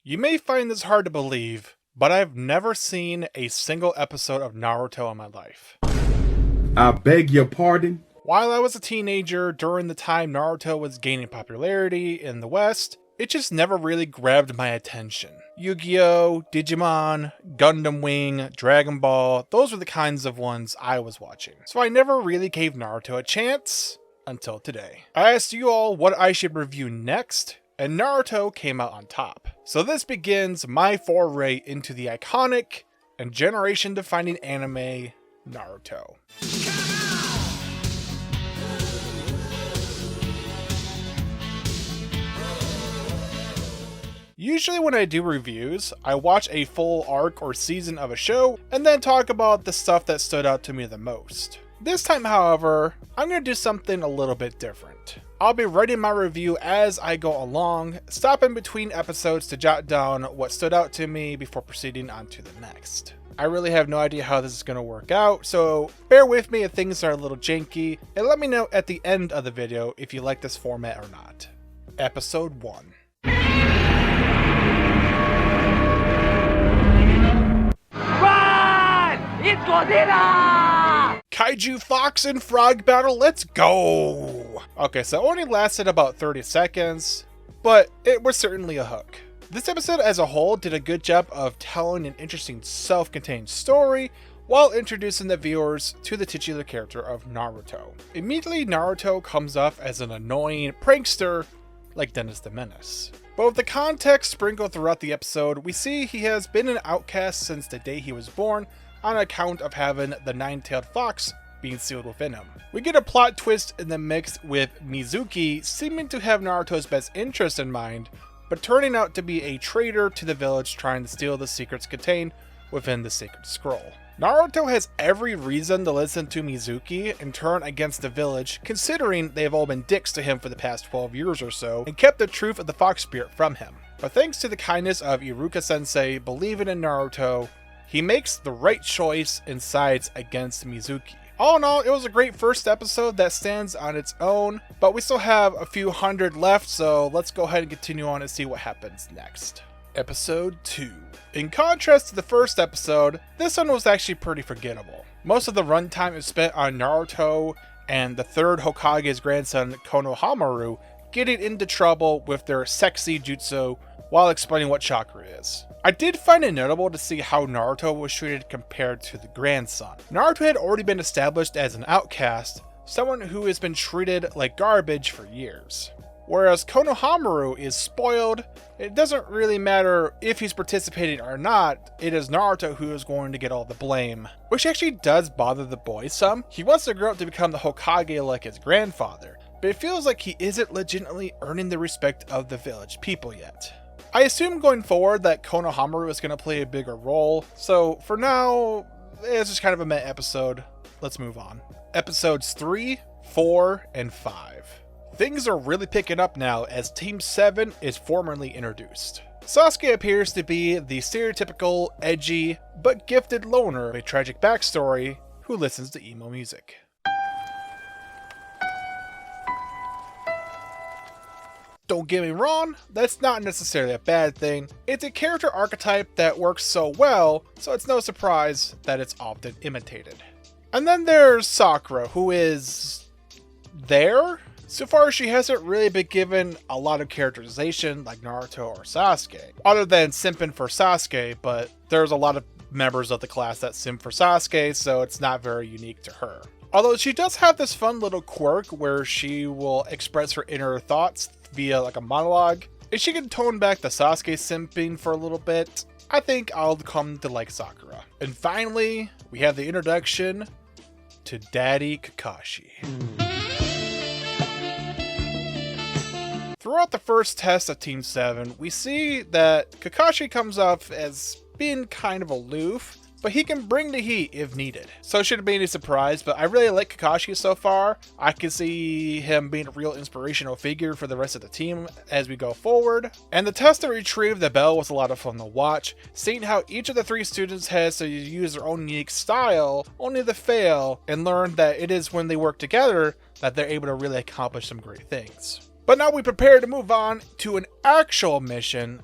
You may find this hard to believe, but I've never seen a single episode of Naruto in my life. I beg your pardon? While I was a teenager, during the time Naruto was gaining popularity in the West, it just never really grabbed my attention. Yu-Gi-Oh!, Digimon, Gundam Wing, Dragon Ball, those were the kinds of ones I was watching. So I never really gave Naruto a chance until today. I asked you all what I should review next, and Naruto came out on top. So this begins my foray into the iconic and generation-defining anime, Naruto. Usually when I do reviews, I watch a full arc or season of a show, and then talk about the stuff that stood out to me the most. This time, however, I'm going to do something a little bit different. I'll be writing my review as I go along, stopping between episodes to jot down what stood out to me before proceeding on to the next. I really have no idea how this is going to work out, so bear with me if things are a little janky, and let me know at the end of the video if you like this format or not. Episode 1. It's Godzilla! Kaiju Fox and Frog battle, let's go! Okay, so it only lasted about 30 seconds, but it was certainly a hook. This episode as a whole did a good job of telling an interesting self-contained story while introducing the viewers to the titular character of Naruto. Immediately, Naruto comes off as an annoying prankster like Dennis the Menace. But with the context sprinkled throughout the episode, we see he has been an outcast since the day he was born, on account of having the nine-tailed fox being sealed within him. We get a plot twist in the mix with Mizuki seeming to have Naruto's best interest in mind, but turning out to be a traitor to the village trying to steal the secrets contained within the sacred scroll. Naruto has every reason to listen to Mizuki and turn against the village, considering they have all been dicks to him for the past 12 years or so, and kept the truth of the fox spirit from him. But thanks to the kindness of Iruka-sensei believing in Naruto, he makes the right choice and sides against Mizuki. All in all, it was a great first episode that stands on its own, but we still have a few hundred left, so let's go ahead and continue on and see what happens next. Episode 2. In contrast to the first episode, this one was actually pretty forgettable. Most of the runtime is spent on Naruto and the third Hokage's grandson, Konohamaru, getting into trouble with their sexy jutsu while explaining what chakra is. I did find it notable to see how Naruto was treated compared to the grandson. Naruto had already been established as an outcast, someone who has been treated like garbage for years. Whereas Konohamaru is spoiled, it doesn't really matter if he's participating or not, it is Naruto who is going to get all the blame. Which actually does bother the boy some. He wants to grow up to become the Hokage like his grandfather, but it feels like he isn't legitimately earning the respect of the village people yet. I assume going forward that Konohamaru is going to play a bigger role, so for now, it's just kind of a meh episode. Let's move on. Episodes 3, 4, and 5. Things are really picking up now as Team 7 is formally introduced. Sasuke appears to be the stereotypical, edgy, but gifted loner with a tragic backstory who listens to emo music. Don't get me wrong, that's not necessarily a bad thing. It's a character archetype that works so well, so it's no surprise that it's often imitated. And then there's Sakura, who is there? So far, she hasn't really been given a lot of characterization like Naruto or Sasuke, other than simping for Sasuke, but there's a lot of members of the class that simp for Sasuke, so it's not very unique to her. Although she does have this fun little quirk where she will express her inner thoughts via like a monologue. If she can tone back the Sasuke simping for a little bit, I think I'll come to like Sakura. And finally, we have the introduction to Daddy Kakashi. Throughout the first test of Team 7, we see that Kakashi comes off as being kind of aloof, but he can bring the heat if needed. So it shouldn't be any surprise, but I really like Kakashi so far. I can see him being a real inspirational figure for the rest of the team as we go forward. And the test to retrieve the bell was a lot of fun to watch, seeing how each of the 3 students has to use their own unique style, only to fail, and learn that it is when they work together that they're able to really accomplish some great things. But now we prepare to move on to an actual mission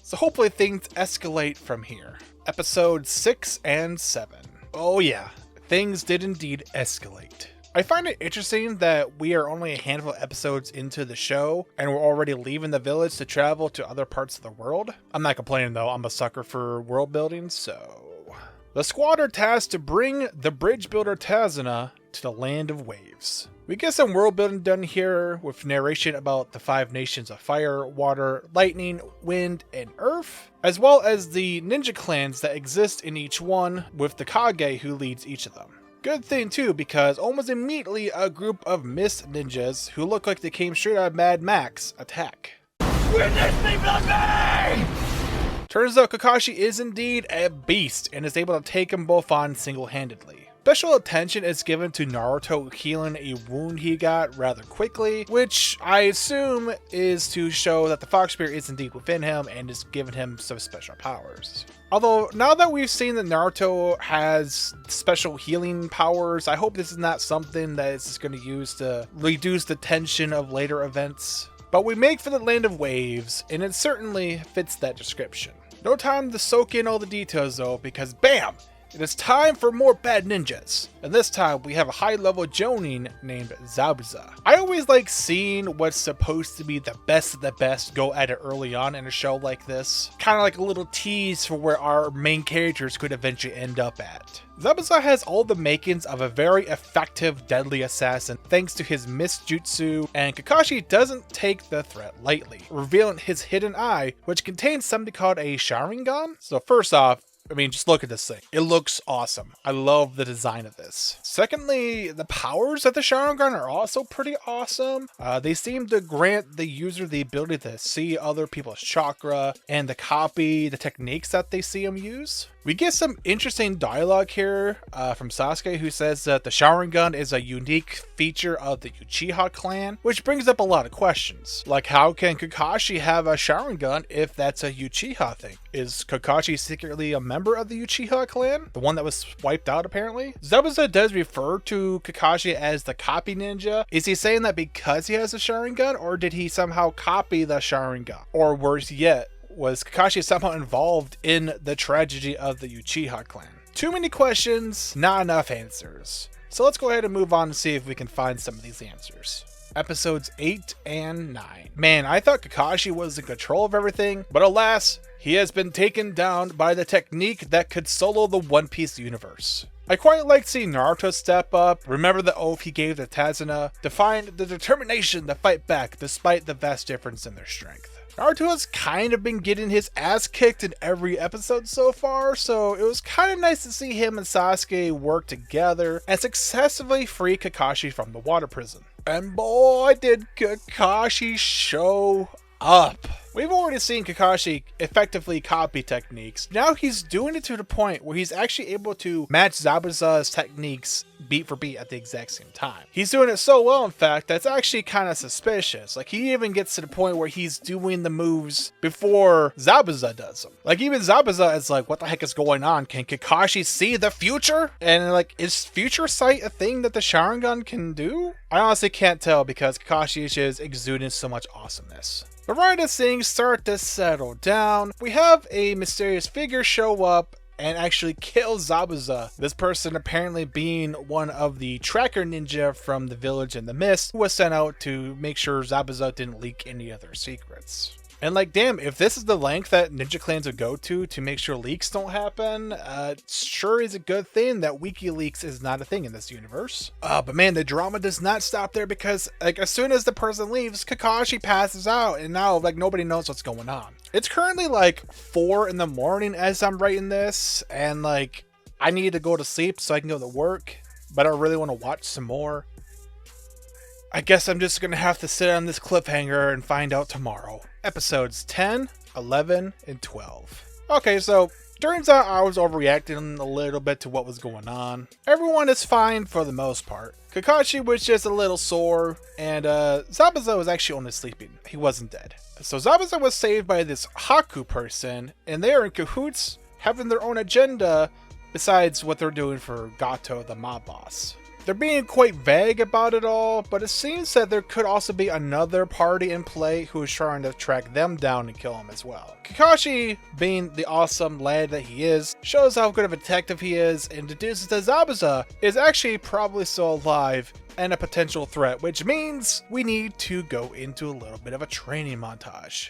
So hopefully things escalate from here. Episodes 6 and 7. Oh yeah, things did indeed escalate. I find it interesting that we are only a handful of episodes into the show and we're already leaving the village to travel to other parts of the world. I'm not complaining though, I'm a sucker for world building, so... The squad are tasked to bring the bridge builder Tazuna to the land of waves. We get some world building done here with narration about the 5 nations of fire, water, lightning, wind, and earth, as well as the ninja clans that exist in each one with the Kage who leads each of them. Good thing too, because almost immediately a group of mist ninjas who look like they came straight out of Mad Max attack. Witness me, blood! Turns out Kakashi is indeed a beast and is able to take them both on single-handedly. Special attention is given to Naruto healing a wound he got rather quickly, which I assume is to show that the Fox Spirit is indeed within him and is giving him some special powers. Although, now that we've seen that Naruto has special healing powers, I hope this is not something that it's going to use to reduce the tension of later events. But we make for the land of waves, and it certainly fits that description. No time to soak in all the details though, because BAM! It is time for more bad ninjas. And this time we have a high level Jonin named Zabuza. I always like seeing what's supposed to be the best of the best go at it early on in a show like this. Kind of like a little tease for where our main characters could eventually end up at. Zabuza has all the makings of a very effective deadly assassin thanks to his mist jutsu, and Kakashi doesn't take the threat lightly, revealing his hidden eye, which contains something called a Sharingan. So first off, I mean, just look at this thing. It looks awesome. I love the design of this. Secondly, the powers of the Sharingan are also pretty awesome. They seem to grant the user the ability to see other people's chakra and to copy the techniques that they see them use. We get some interesting dialogue here from Sasuke, who says that the Sharingan is a unique feature of the Uchiha clan, which brings up a lot of questions. Like, how can Kakashi have a Sharingan if that's a Uchiha thing? Is Kakashi secretly a member of the Uchiha clan? The one that was wiped out, apparently? Zabuza does refer to Kakashi as the copy ninja. Is he saying that because he has a Sharingan, or did he somehow copy the Sharingan? Or worse yet, was Kakashi somehow involved in the tragedy of the Uchiha clan? Too many questions, not enough answers. So let's go ahead and move on and see if we can find some of these answers. Episodes 8 and 9. Man, I thought Kakashi was in control of everything, but alas, he has been taken down by the technique that could solo the One Piece universe. I quite like seeing Naruto step up, remember the oath he gave to Tazuna, to find the determination to fight back despite the vast difference in their strength. Naruto has kind of been getting his ass kicked in every episode so far, so it was kind of nice to see him and Sasuke work together and successfully free Kakashi from the water prison. And boy, did Kakashi show up. We've already seen Kakashi effectively copy techniques. Now he's doing it to the point where he's actually able to match Zabuza's techniques beat for beat at the exact same time. He's doing it so well, in fact, that's actually kind of suspicious. Like, he even gets to the point where he's doing the moves before Zabuza does them. Like, even Zabuza is like, what the heck is going on? Can Kakashi see the future? And like, is future sight a thing that the Sharingan can do? I honestly can't tell because Kakashi is just exuding so much awesomeness. But right as things start to settle down, we have a mysterious figure show up and actually kill Zabuza. This person apparently being one of the tracker ninja from the village in the mist who was sent out to make sure Zabuza didn't leak any of their secrets. And like, damn, if this is the length that ninja clans would go to make sure leaks don't happen, sure is a good thing that WikiLeaks is not a thing in this universe. But man, the drama does not stop there because, like, as soon as the person leaves, Kakashi passes out and now, like, nobody knows what's going on. It's currently like 4 in the morning as I'm writing this, and like, I need to go to sleep so I can go to work, but I really want to watch some more. I guess I'm just gonna have to sit on this cliffhanger and find out tomorrow. Episodes 10, 11, and 12. Okay, so turns out I was overreacting a little bit to what was going on. Everyone is fine for the most part. Kakashi was just a little sore, and Zabuza was actually only sleeping. He wasn't dead. So Zabuza was saved by this Haku person, and they are in cahoots, having their own agenda besides what they're doing for Gato, the mob boss. They're being quite vague about it all, but it seems that there could also be another party in play who is trying to track them down and kill him as well. Kakashi, being the awesome lad that he is, shows how good of a detective he is and deduces that Zabuza is actually probably still alive and a potential threat, which means we need to go into a little bit of a training montage.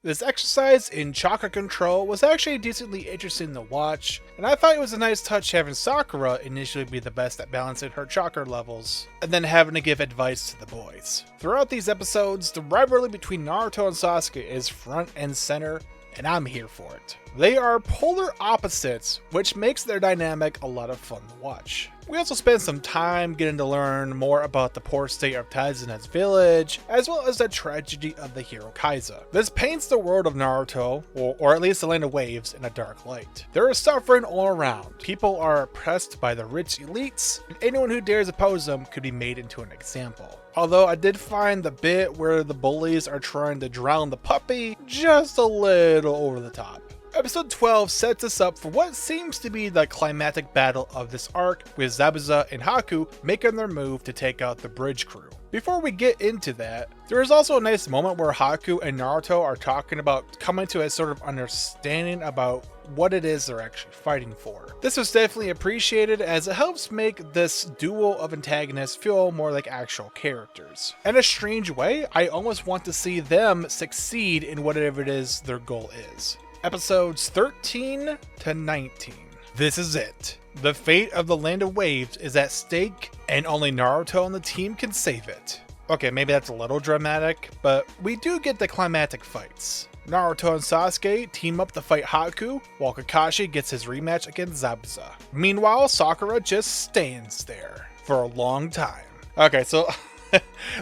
This exercise in chakra control was actually decently interesting to watch, and I thought it was a nice touch having Sakura initially be the best at balancing her chakra levels, and then having to give advice to the boys. Throughout these episodes, the rivalry between Naruto and Sasuke is front and center, and I'm here for it. They are polar opposites, which makes their dynamic a lot of fun to watch. We also spend some time getting to learn more about the poor state of Tazuna's village, as well as the tragedy of the hero Kaiza. This paints the world of Naruto, or at least the Land of Waves, in a dark light. There is suffering all around. People are oppressed by the rich elites, and anyone who dares oppose them could be made into an example. Although I did find the bit where the bullies are trying to drown the puppy just a little over the top. Episode 12 sets us up for what seems to be the climactic battle of this arc, with Zabuza and Haku making their move to take out the bridge crew. Before we get into that, there is also a nice moment where Haku and Naruto are talking about coming to a sort of understanding about what it is they're actually fighting for. This was definitely appreciated as it helps make this duo of antagonists feel more like actual characters. In a strange way, I almost want to see them succeed in whatever it is their goal is. Episodes 13 to 19. This is it. The fate of the Land of Waves is at stake, and only Naruto and the team can save it. Okay, maybe that's a little dramatic, but we do get the climactic fights. Naruto and Sasuke team up to fight Haku, while Kakashi gets his rematch against Zabuza. Meanwhile, Sakura just stands there for a long time. Okay, so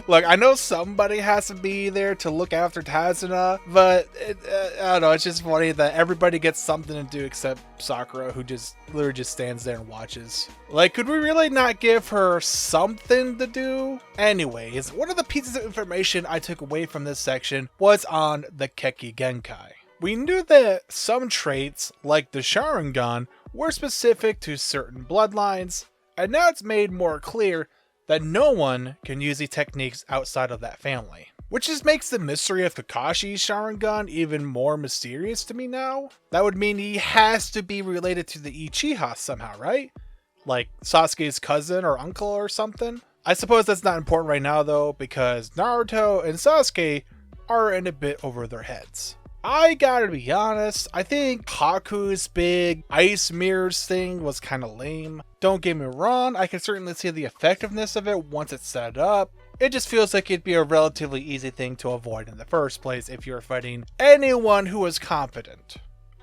look, I know somebody has to be there to look after Tazuna, but I don't know, it's just funny that everybody gets something to do except Sakura, who just literally just stands there and watches. Like, could we really not give her something to do? Anyways, one of the pieces of information I took away from this section was on the Keki Genkai. We knew that some traits, like the Sharingan, were specific to certain bloodlines, and now it's made more clear that no one can use these techniques outside of that family. Which just makes the mystery of Kakashi's Sharingan even more mysterious to me now. That would mean he has to be related to the Uchiha somehow, right? Like Sasuke's cousin or uncle or something? I suppose that's not important right now though, because Naruto and Sasuke are in a bit over their heads. I gotta be honest, I think Haku's big ice mirrors thing was kinda lame. Don't get me wrong, I can certainly see the effectiveness of it once it's set up. It just feels like it'd be a relatively easy thing to avoid in the first place if you're fighting anyone who is competent.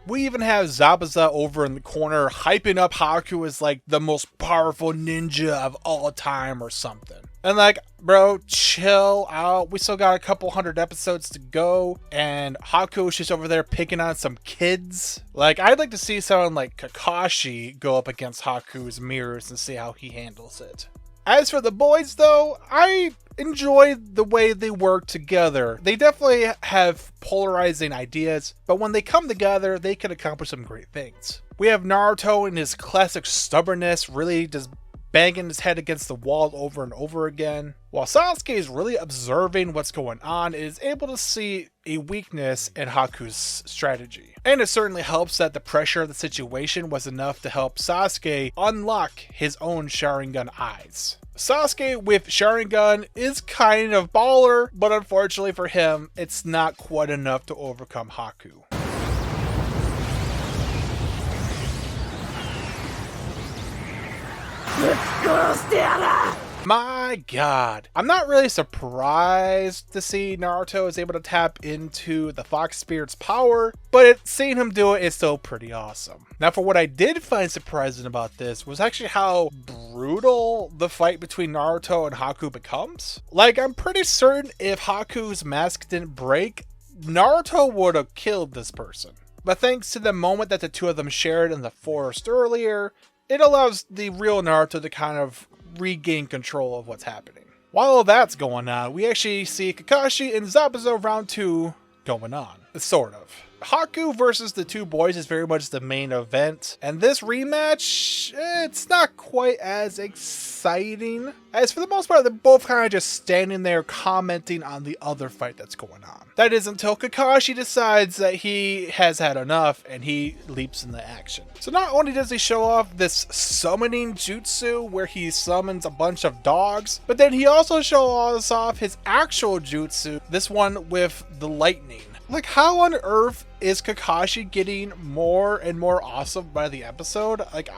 We even have Zabuza over in the corner hyping up Haku as like the most powerful ninja of all time or something. And like, bro, chill out. We still got a couple hundred episodes to go, and Haku is just over there picking on some kids. Like, I'd like to see someone like Kakashi go up against Haku's mirrors and see how he handles it. As for the boys though, I enjoyed the way they work together. They definitely have polarizing ideas, but when they come together, they can accomplish some great things. We have Naruto in his classic stubbornness, really just banging his head against the wall over and over again, while Sasuke is really observing what's going on and is able to see a weakness in Haku's strategy. And it certainly helps that the pressure of the situation was enough to help Sasuke unlock his own Sharingan eyes. Sasuke with Sharingan is kind of baller, but unfortunately for him, it's not quite enough to overcome Haku. My god. I'm not really surprised to see Naruto is able to tap into the Fox Spirit's power, but seeing him do it is still pretty awesome. Now for what I did find surprising about this was actually how brutal the fight between Naruto and Haku becomes. Like, I'm pretty certain if Haku's mask didn't break, Naruto would have killed this person. But thanks to the moment that the two of them shared in the forest earlier, it allows the real Naruto to kind of regain control of what's happening. While all that's going on, we actually see Kakashi and Zabuza round 2 going on. Sort of. Haku versus the two boys is very much the main event, and this rematch, it's not quite as exciting, as for the most part they're both kind of just standing there commenting on the other fight that's going on. That is until Kakashi decides that he has had enough and he leaps into action. So not only does he show off this summoning jutsu where he summons a bunch of dogs, but then he also shows off his actual jutsu, this one with the lightning. Like, how on earth is Kakashi getting more and more awesome by the episode? Like,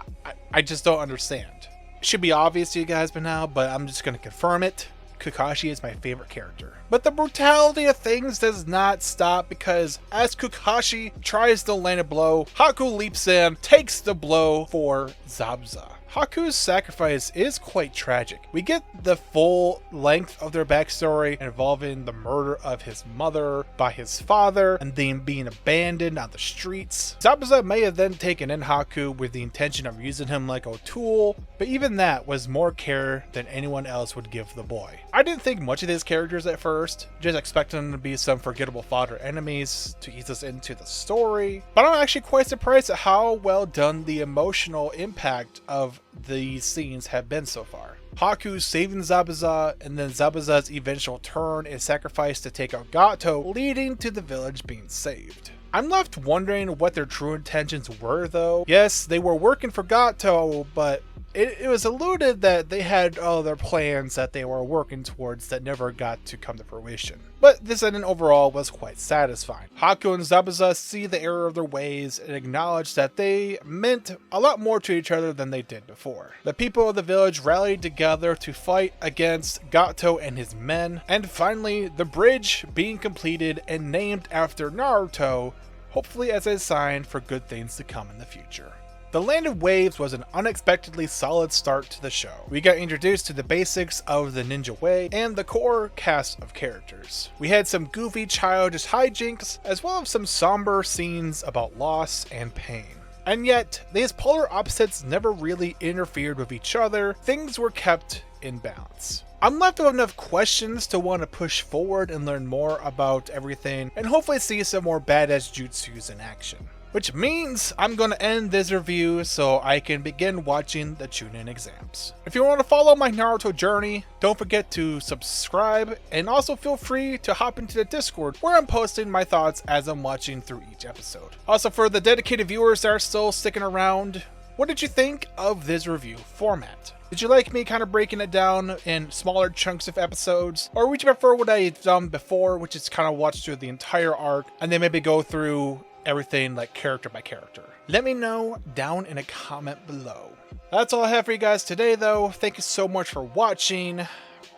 I just don't understand. It should be obvious to you guys by now, but I'm just going to confirm it. Kakashi is my favorite character. But the brutality of things does not stop, because as Kakashi tries to land a blow, Haku leaps in, takes the blow for Zabuza. Haku's sacrifice is quite tragic. We get the full length of their backstory involving the murder of his mother by his father and then being abandoned on the streets. Zabuza may have then taken in Haku with the intention of using him like a tool, but even that was more care than anyone else would give the boy. I didn't think much of these characters at first, just expecting them to be some forgettable fodder enemies to ease us into the story, but I'm actually quite surprised at how well done the emotional impact of these scenes have been so far. Haku saving Zabuza, and then Zabuza's eventual turn is sacrificed to take out Gato, leading to the village being saved. I'm left wondering what their true intentions were though. Yes, they were working for Gato, but it was alluded that they had other plans that they were working towards that never got to come to fruition. But this ending overall was quite satisfying. Haku and Zabuza see the error of their ways and acknowledge that they meant a lot more to each other than they did before. The people of the village rallied together to fight against Gato and his men, and finally the bridge being completed and named after Naruto, hopefully as a sign for good things to come in the future. The Land of Waves was an unexpectedly solid start to the show. We got introduced to the basics of the ninja way and the core cast of characters. We had some goofy childish hijinks, as well as some somber scenes about loss and pain. And yet, these polar opposites never really interfered with each other. Things were kept in balance. I'm left with enough questions to want to push forward and learn more about everything, and hopefully see some more badass jutsus in action. Which means I'm going to end this review so I can begin watching the Chunin exams. If you want to follow my Naruto journey, don't forget to subscribe, and also feel free to hop into the Discord where I'm posting my thoughts as I'm watching through each episode. Also, for the dedicated viewers that are still sticking around, what did you think of this review format? Did you like me kind of breaking it down in smaller chunks of episodes? Or would you prefer what I've done before, which is kind of watch through the entire arc and then maybe go through everything like character by character? Let me know down in a comment below. That's all I have for you guys today though. Thank you so much for watching.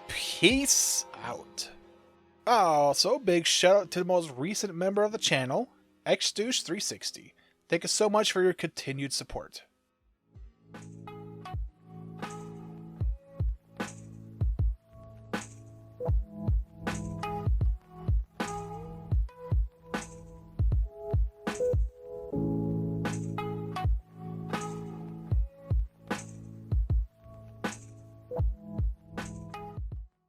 Peace out. Also, big shout out to the most recent member of the channel, XDouche360. Thank you so much for your continued support.